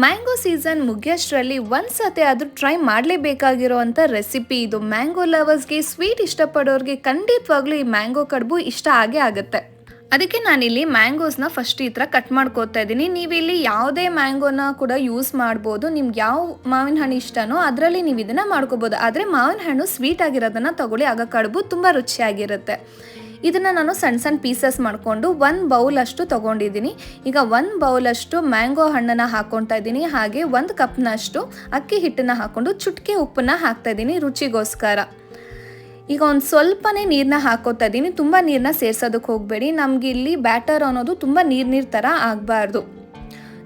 Mango season ಮುಗಿಯೋಷ್ಟರಲ್ಲಿ ಒಂದು ಸತಿ ಆದರೂ ಟ್ರೈ ಮಾಡಲೇಬೇಕಾಗಿರೋವಂಥ ರೆಸಿಪಿ ಇದು. ಮ್ಯಾಂಗೋ ಲವರ್ಸ್ಗೆ, ಸ್ವೀಟ್ ಇಷ್ಟಪಡೋರಿಗೆ ಖಂಡಿತವಾಗ್ಲೂ ಈ ಮ್ಯಾಂಗೋ ಕಡುಬು ಇಷ್ಟ ಆಗೇ ಆಗುತ್ತೆ. ಅದಕ್ಕೆ ನಾನಿಲ್ಲಿ ಮ್ಯಾಂಗೋಸ್ನ ಫಸ್ಟ್ ಈ ಥರ ಕಟ್ ಮಾಡ್ಕೋತಾ ಇದ್ದೀನಿ. ನೀವಿಲ್ಲಿ ಯಾವುದೇ ಮ್ಯಾಂಗೋನ ಕೂಡ ಯೂಸ್ ಮಾಡ್ಬೋದು. ನಿಮ್ಗೆ ಯಾವ ಮಾವಿನ ಹಣ್ಣು ಇಷ್ಟನೋ ಅದರಲ್ಲಿ ನೀವು ಇದನ್ನು ಮಾಡ್ಕೋಬೋದು. ಆದರೆ ಮಾವಿನ ಹಣ್ಣು ಸ್ವೀಟ್ ಆಗಿರೋದನ್ನು ತಗೊಳ್ಳಿ, ಆಗ ಕಡುಬು ತುಂಬ ರುಚಿಯಾಗಿರುತ್ತೆ. ಇದನ್ನು ನಾನು ಸಣ್ಣ ಸಣ್ಣ ಪೀಸಸ್ ಮಾಡಿಕೊಂಡು 1 ಬೌಲಷ್ಟು ತೊಗೊಂಡಿದ್ದೀನಿ. ಈಗ 1 ಬೌಲಷ್ಟು ಮ್ಯಾಂಗೋ ಹಣ್ಣನ್ನು ಹಾಕ್ಕೊತಾ ಇದ್ದೀನಿ. ಹಾಗೆ 1 ಕಪ್ನಷ್ಟು ಅಕ್ಕಿ ಹಿಟ್ಟನ್ನು ಹಾಕ್ಕೊಂಡು ಚುಟ್ಕೆ ಉಪ್ಪನ್ನು ಹಾಕ್ತಾಯಿದ್ದೀನಿ ರುಚಿಗೋಸ್ಕರ. ಈಗ ಒಂದು ಸ್ವಲ್ಪನೇ ನೀರನ್ನ ಹಾಕೋತಾ ಇದ್ದೀನಿ. ತುಂಬ ನೀರನ್ನ ಸೇರ್ಸೋದಕ್ಕೆ ಹೋಗಬೇಡಿ. ನಮಗೆ ಇಲ್ಲಿ ಬ್ಯಾಟರ್ ಅನ್ನೋದು ತುಂಬ ನೀರು ಥರ ಆಗಬಾರ್ದು.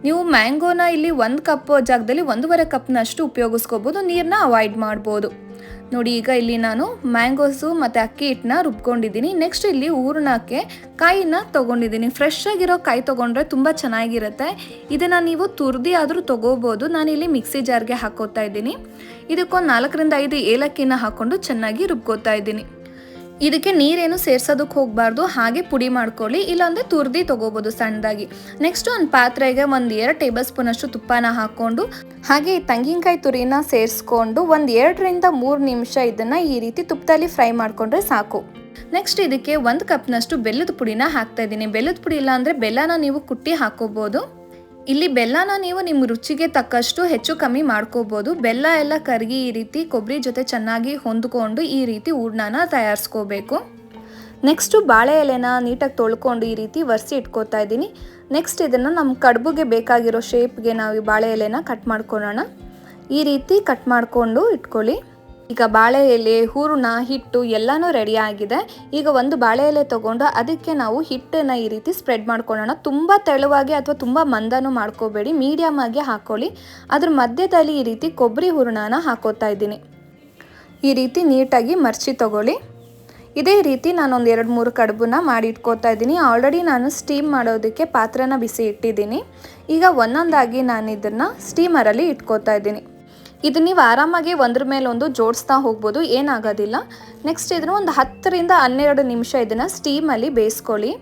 ನೀವು ಮ್ಯಾಂಗೋನ ಇಲ್ಲಿ 1 ಕಪ್ ಜಾಗದಲ್ಲಿ 1.5 ಕಪ್ನಷ್ಟು ಉಪಯೋಗಿಸ್ಕೋಬೋದು. ನೀರನ್ನ ಅವಾಯ್ಡ್ ಮಾಡ್ಬೋದು. ನೋಡಿ, ಈಗ ಇಲ್ಲಿ ನಾನು ಮ್ಯಾಂಗೋಸು ಮತ್ತು ಅಕ್ಕಿ ಹಿಟ್ಟನ್ನ ರುಬ್ಕೊಂಡಿದ್ದೀನಿ. ನೆಕ್ಸ್ಟ್ ಇಲ್ಲಿ ಹೂರಣಕ್ಕೆ ಕಾಯಿನ ತೊಗೊಂಡಿದ್ದೀನಿ. ಫ್ರೆಶ್ ಆಗಿರೋ ಕಾಯಿ ತೊಗೊಂಡ್ರೆ ತುಂಬ ಚೆನ್ನಾಗಿರುತ್ತೆ. ಇದನ್ನು ನೀವು ತುರ್ದಿ ಆದರೂ ತೊಗೋಬೋದು. ನಾನಿಲ್ಲಿ ಮಿಕ್ಸಿ ಜಾರ್ಗೆ ಹಾಕೋತಾ ಇದ್ದೀನಿ. ಇದಕ್ಕೊಂದು 4 ರಿಂದ 5 ಏಲಕ್ಕಿನ ಹಾಕ್ಕೊಂಡು ಚೆನ್ನಾಗಿ ರುಬ್ಕೋತಾ ಇದ್ದೀನಿ. ಇದಕ್ಕೆ ನೀರೇನು ಸೇರ್ಸೋದಕ್ಕೆ ಹೋಗಬಾರ್ದು, ಹಾಗೆ ಪುಡಿ ಮಾಡ್ಕೊಳ್ಳಿ. ಇಲ್ಲಾಂದರೆ ತುರ್ದಿ ತೊಗೋಬೋದು ಸಣ್ಣದಾಗಿ. ನೆಕ್ಸ್ಟ್ ಒಂದು ಪಾತ್ರೆಗೆ 1-2 ಟೇಬಲ್ ಸ್ಪೂನಷ್ಟು ತುಪ್ಪನ ಹಾಕ್ಕೊಂಡು ಹಾಗೆ ತೆಂಗಿನಕಾಯಿ ತುರಿನ ಸೇರಿಸ್ಕೊಂಡು 1-2 ರಿಂದ 3 ನಿಮಿಷ ಇದನ್ನು ಈ ರೀತಿ ತುಪ್ಪದಲ್ಲಿ ಫ್ರೈ ಮಾಡಿಕೊಂಡ್ರೆ ಸಾಕು. ನೆಕ್ಸ್ಟ್ ಇದಕ್ಕೆ 1 ಕಪ್ನಷ್ಟು ಬೆಲ್ಲದ ಪುಡಿನ ಹಾಕ್ತಾ ಇದ್ದೀನಿ. ಬೆಲ್ಲದ ಪುಡಿ ಇಲ್ಲ ಅಂದರೆ ಬೆಲ್ಲನ ನೀವು ಕುಟ್ಟಿ ಹಾಕೋಬೋದು. ಇಲ್ಲಿ ಬೆಲ್ಲನ ನೀವು ನಿಮ್ಮ ರುಚಿಗೆ ತಕ್ಕಷ್ಟು ಹೆಚ್ಚು ಕಮ್ಮಿ ಮಾಡ್ಕೋಬೋದು. ಬೆಲ್ಲ ಎಲ್ಲ ಕರಗಿ ಈ ರೀತಿ ಕೊಬ್ಬರಿ ಜೊತೆ ಚೆನ್ನಾಗಿ ಹೊಂದ್ಕೊಂಡು ಈ ರೀತಿ ಹೂರಣನ ತಯಾರಿಸ್ಕೋಬೇಕು. ನೆಕ್ಸ್ಟು ಬಾಳೆ ಎಲೆನ ನೀಟಾಗಿ ತೊಳ್ಕೊಂಡು ಈ ರೀತಿ ಒರೆಸಿ ಇಟ್ಕೋತಾ ಇದ್ದೀನಿ. ನೆಕ್ಸ್ಟ್ ಇದನ್ನು ನಮ್ಮ ಕಡುಬಿಗೆ ಬೇಕಾಗಿರೋ ಶೇಪ್ಗೆ ನಾವು ಈ ಬಾಳೆ ಎಲೆನ ಕಟ್ ಮಾಡ್ಕೊಳ್ಳೋಣ. ಈ ರೀತಿ ಕಟ್ ಮಾಡಿಕೊಂಡು ಇಟ್ಕೊಳ್ಳಿ. ಈಗ ಬಾಳೆ ಎಲೆ, ಹೂರಣ, ಹಿಟ್ಟು ಎಲ್ಲನೂ ರೆಡಿ ಆಗಿದೆ. ಈಗ ಒಂದು ಬಾಳೆ ಎಲೆ ತೊಗೊಂಡು ಅದಕ್ಕೆ ನಾವು ಹಿಟ್ಟನ್ನು ಈ ರೀತಿ ಸ್ಪ್ರೆಡ್ ಮಾಡ್ಕೊಳ್ಳೋಣ. ತುಂಬ ತೆಳುವಾಗಿ ಅಥವಾ ತುಂಬ ಮಂದನೂ ಮಾಡ್ಕೋಬೇಡಿ, ಮೀಡಿಯಮ್ ಆಗಿ ಹಾಕ್ಕೊಳ್ಳಿ. ಅದ್ರ ಮಧ್ಯದಲ್ಲಿ ಈ ರೀತಿ ಕೊಬ್ಬರಿ ಹೂರಣನ ಹಾಕೋತಾ ಇದ್ದೀನಿ. ಈ ರೀತಿ ನೀಟಾಗಿ ಮರ್ಚಿ ತೊಗೊಳ್ಳಿ. ಇದೇ ರೀತಿ ನಾನೊಂದು 2-3 ಕಡುಬನ್ನ ಮಾಡಿ ಇಟ್ಕೋತಾ ಇದ್ದೀನಿ. ಆಲ್ರೆಡಿ ನಾನು ಸ್ಟೀಮ್ ಮಾಡೋದಕ್ಕೆ ಪಾತ್ರೆನ ಬಿಸಿ ಇಟ್ಟಿದ್ದೀನಿ. ಈಗ ಒಂದೊಂದಾಗಿ ನಾನು ಇದನ್ನು ಸ್ಟೀಮರಲ್ಲಿ ಇಟ್ಕೋತಾ ಇದ್ದೀನಿ. ಇದು ನೀವು ಆರಾಮಾಗಿ ಒಂದ್ರ ಮೇಲೆ ಒಂದು ಜೋಡಿಸ್ತಾ ಹೋಗ್ಬೋದು, ಏನಾಗೋದಿಲ್ಲ. ನೆಕ್ಸ್ಟ್ ಇದನ್ನು ಒಂದು 10 ರಿಂದ 12 ನಿಮಿಷ ಇದನ್ನು ಸ್ಟೀಮಲ್ಲಿ ಬೇಯಿಸ್ಕೊಳ್ಳಿ.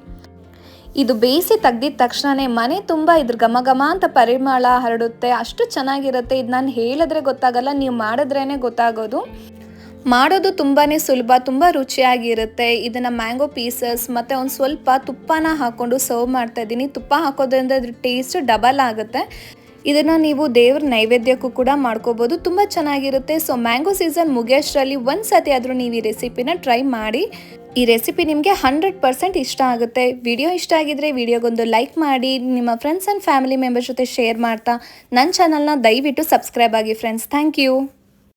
ಇದು ಬೇಯಿಸಿ ತೆಗ್ದಿದ ತಕ್ಷಣವೇ ಮನೆ ತುಂಬ ಇದ್ರ ಘಮ ಘಮ ಅಂತ ಪರಿಮಳ ಹರಡುತ್ತೆ. ಅಷ್ಟು ಚೆನ್ನಾಗಿರುತ್ತೆ. ಇದು ನಾನು ಹೇಳಿದ್ರೆ ಗೊತ್ತಾಗಲ್ಲ, ನೀವು ಮಾಡಿದ್ರೇ ಗೊತ್ತಾಗೋದು. ಮಾಡೋದು ತುಂಬಾ ಸುಲಭ, ತುಂಬ ರುಚಿಯಾಗಿರುತ್ತೆ. ಇದನ್ನು ಮ್ಯಾಂಗೋ ಪೀಸಸ್ ಮತ್ತು ಒಂದು ಸ್ವಲ್ಪ ತುಪ್ಪನ ಹಾಕ್ಕೊಂಡು ಸರ್ವ್ ಮಾಡ್ತಾಯಿದ್ದೀನಿ. ತುಪ್ಪ ಹಾಕೋದ್ರಿಂದ ಇದ್ರ ಟೇಸ್ಟ್ ಡಬಲ್ ಆಗುತ್ತೆ. ಇದನ್ನು ನೀವು ದೇವ್ರ ನೈವೇದ್ಯಕ್ಕೂ ಕೂಡ ಮಾಡ್ಕೋಬೋದು, ತುಂಬ ಚೆನ್ನಾಗಿರುತ್ತೆ. ಸೊ ಮ್ಯಾಂಗೋ ಸೀಸನ್ ಮುಗಿಯೋಷ್ಟರಲ್ಲಿ ಒಂದು ಸತಿ ಆದರೂ ನೀವು ಈ ರೆಸಿಪಿನ ಟ್ರೈ ಮಾಡಿ. ಈ ರೆಸಿಪಿ ನಿಮಗೆ 100% ಇಷ್ಟ ಆಗುತ್ತೆ. ವಿಡಿಯೋ ಇಷ್ಟ ಆಗಿದ್ರೆ ವಿಡಿಯೋಗೊಂದು ಲೈಕ್ ಮಾಡಿ, ನಿಮ್ಮ ಫ್ರೆಂಡ್ಸ್ ಆ್ಯಂಡ್ ಫ್ಯಾಮಿಲಿ ಮೆಂಬರ್ಸ್ ಜೊತೆ ಶೇರ್ ಮಾಡ್ತಾ ನನ್ನ ಚಾನಲ್ನ ದಯವಿಟ್ಟು ಸಬ್ಸ್ಕ್ರೈಬ್ ಆಗಿ ಫ್ರೆಂಡ್ಸ್. Thank you.